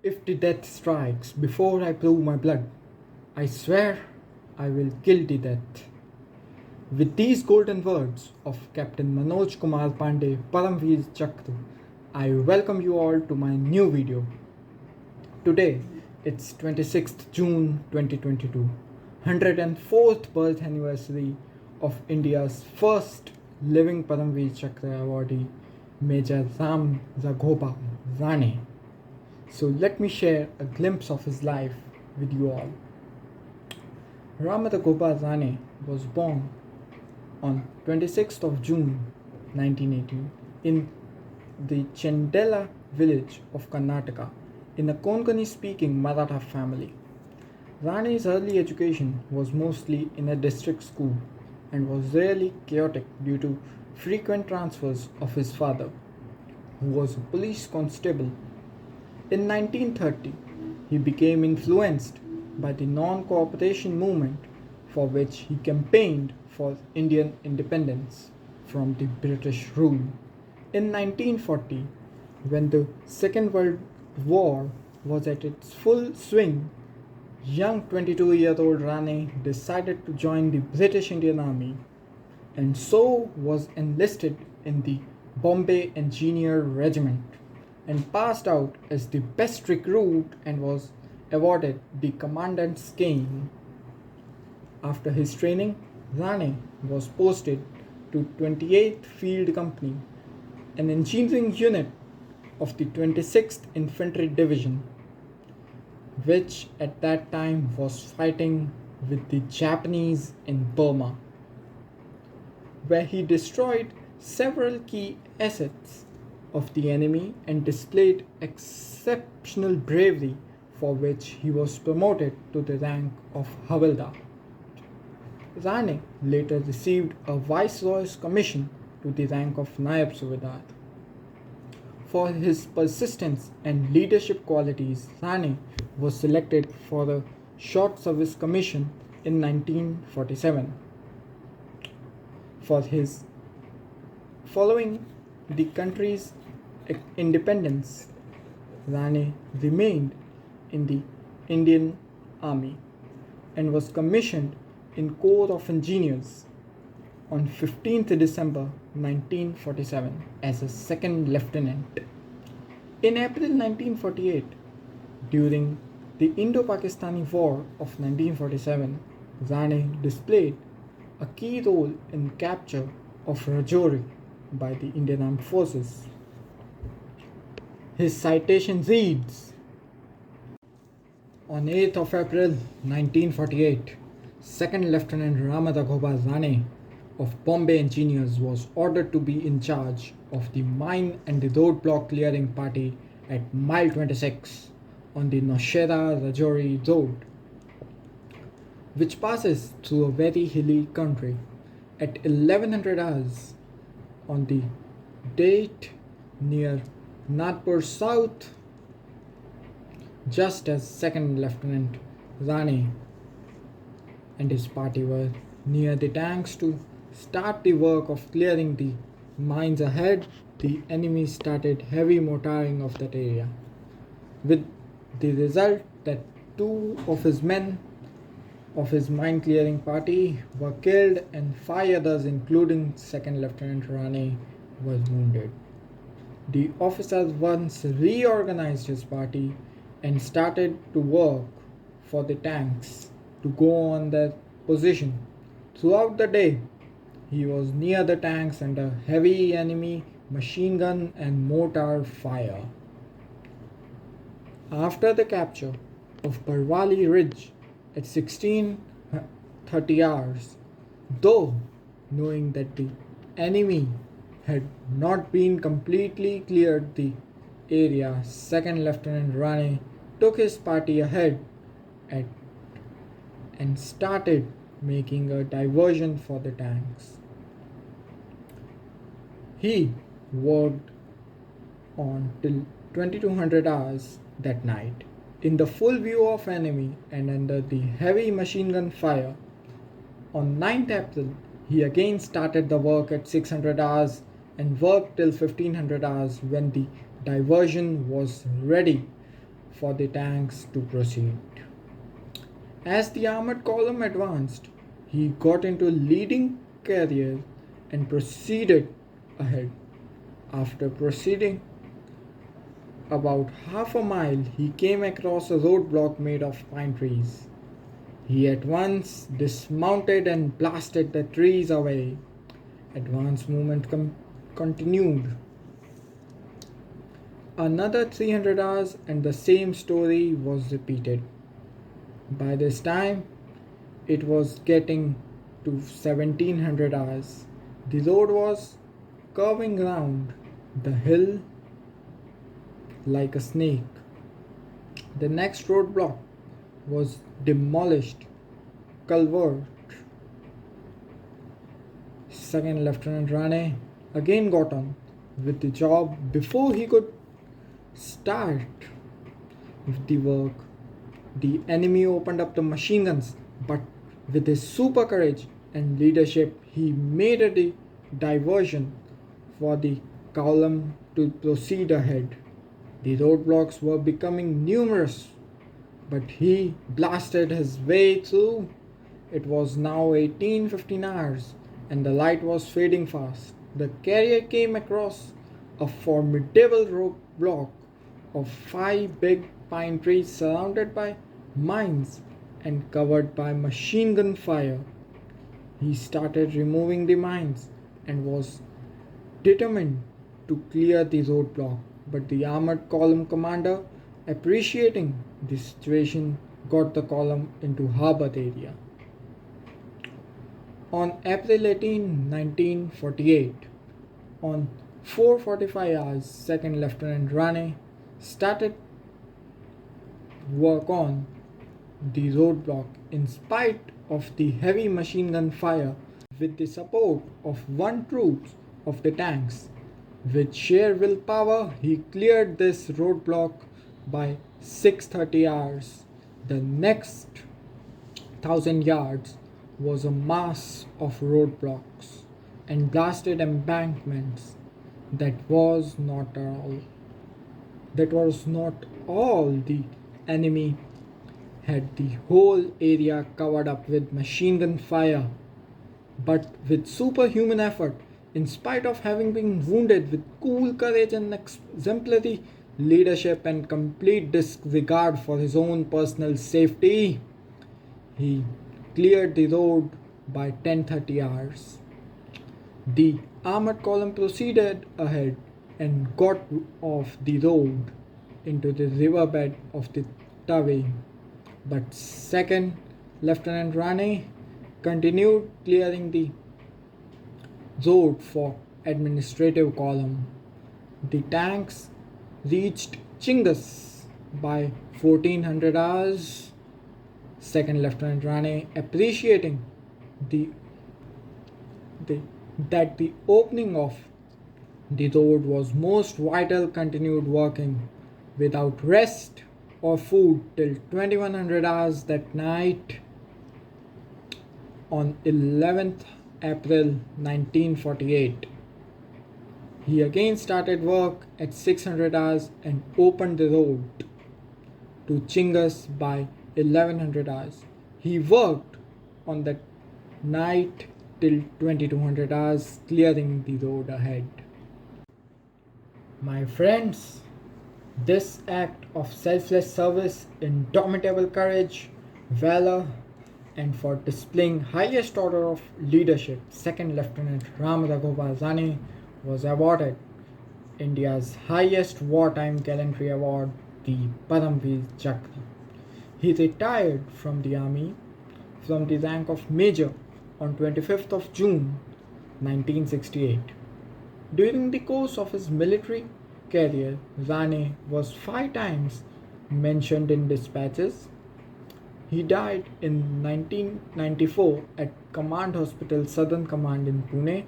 If the death strikes before I prove my blood, I swear I will kill the death. With these golden words of Captain Manoj Kumar Pandey, Param Chakra, I welcome you all to my new video. Today, it's 26th June 2022, 104th birth anniversary of India's first living Param Chakra awardee, Major Raghoba Rane. So let me share a glimpse of his life with you all. Raghoba Rane was born on 26th of June 1918 in the Chendela village of Karnataka in a Konkani speaking Maratha family. Rane's early education was mostly in a district school and was rarely chaotic due to frequent transfers of his father, who was a police constable. In 1930, he became influenced by the non-cooperation movement, for which he campaigned for Indian independence from the British rule. In 1940, when the Second World War was at its full swing, young 22-year-old Rane decided to join the British Indian Army and so was enlisted in the Bombay Engineer Regiment and passed out as the best recruit and was awarded the Commandant's Cane. After his training, Rane was posted to 28th Field Company, an engineering unit of the 26th Infantry Division, which at that time was fighting with the Japanese in Burma, where he destroyed several key assets of the enemy and displayed exceptional bravery, for which he was promoted to the rank of Havildar. Rane later received a Viceroy's commission to the rank of Nayab Subedar. For his persistence and leadership qualities, Rane was selected for a Short Service Commission in 1947. Following the country's independence, Rane remained in the Indian Army and was commissioned in Corps of Engineers on 15th December 1947 as a second lieutenant. In April 1948, during the Indo-Pakistani War of 1947, Rane displayed a key role in capture of Rajouri by the Indian Armed Forces. His citation reads, on 8th of April 1948, 2nd Lieutenant Raghoba Rane of Bombay Engineers was ordered to be in charge of the mine and the roadblock clearing party at mile 26 on the Nowshera-Rajouri road, which passes through a very hilly country. At 1100 hours on the date near Nagpur South, just as 2nd Lieutenant Rane and his party were near the tanks to start the work of clearing the mines ahead, the enemy started heavy mortaring of that area, with the result that 2 of his men of his mine clearing party were killed and 5 others, including 2nd Lieutenant Rane, was wounded. The officer once reorganized his party and started to work for the tanks to go on their position. Throughout the day, he was near the tanks under heavy enemy machine gun and mortar fire. After the capture of Barwali Ridge at 16:30 hours, though knowing that the enemy had not been completely cleared the area, 2nd Lieutenant Rane took his party ahead and started making a diversion for the tanks. He worked on till 2200 hours that night, in the full view of enemy and under the heavy machine gun fire. On 9th April, he again started the work at 600 hours and worked till 1500 hours when the diversion was ready for the tanks to proceed. As the armored column advanced, he got into leading career and proceeded ahead. After proceeding about half a mile, he came across a roadblock made of pine trees. He at once dismounted and blasted the trees away. Advance movement continued. Another 300 hours and the same story was repeated. By this time, it was getting to 1700 hours. The road was curving round the hill like a snake. The next roadblock was demolished culvert. Second Lieutenant Rane again got on with the job before he could start with the work. The enemy opened up the machine guns, but with his super courage and leadership, he made a diversion for the column to proceed ahead. The roadblocks were becoming numerous, but he blasted his way through. It was now 18:15 hours, and the light was fading fast. The carrier came across a formidable roadblock of 5 big pine trees surrounded by mines and covered by machine gun fire. He started removing the mines and was determined to clear the roadblock, but the armored column commander, appreciating the situation, got the column into harbor area. On April 18, 1948, on 4:45 hours, 2nd Lieutenant Rane started work on the roadblock in spite of the heavy machine gun fire, with the support of one troops of the tanks. With sheer willpower, he cleared this roadblock by 6:30 hours. The next 1,000 yards was a mass of roadblocks and blasted embankments. That was not all. The enemy had the whole area covered up with machine gun fire. But with superhuman effort, in spite of having been wounded, with cool courage and exemplary leadership and complete disregard for his own personal safety, he cleared the road by 10:30 hours. The armored column proceeded ahead and got off the road into the riverbed of the Tave. But 2nd Lieutenant Rane continued clearing the road for administrative column. The tanks reached Chingas by 1400 hours. 2nd Lieutenant Rane, appreciating that the opening of the road was most vital, continued working without rest or food till 2100 hours that night. On 11th April 1948, he again started work at 600 hours and opened the road to Chingas by 1100 hours. He worked on that night till 2200 hours, clearing the road ahead. My friends, this act of selfless service, indomitable courage, valor, and for displaying highest order of leadership, 2nd Lieutenant Raghoba Rane was awarded India's highest wartime gallantry award, the Param Chakra. He retired from the army from the rank of Major on 25th of June 1968. During the course of his military career, Rane was 5 times mentioned in dispatches. He died in 1994 at Command Hospital, Southern Command in Pune,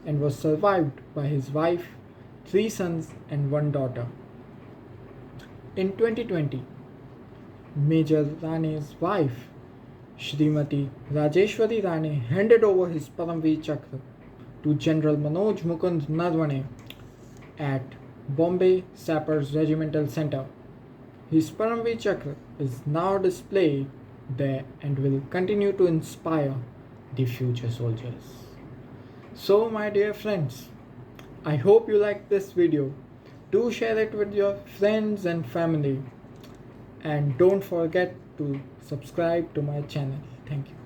and was survived by his wife, 3 sons and 1 daughter. In 2020, Major Rane's wife, Srimati Rajeshwari Rane, handed over his Paramveer Chakra to General Manoj Mukund Narwane at Bombay Sappers Regimental Center. His Paramveer Chakra is now displayed there and will continue to inspire the future soldiers. So, my dear friends, I hope you liked this video. Do share it with your friends and family, and don't forget to subscribe to my channel. Thank you.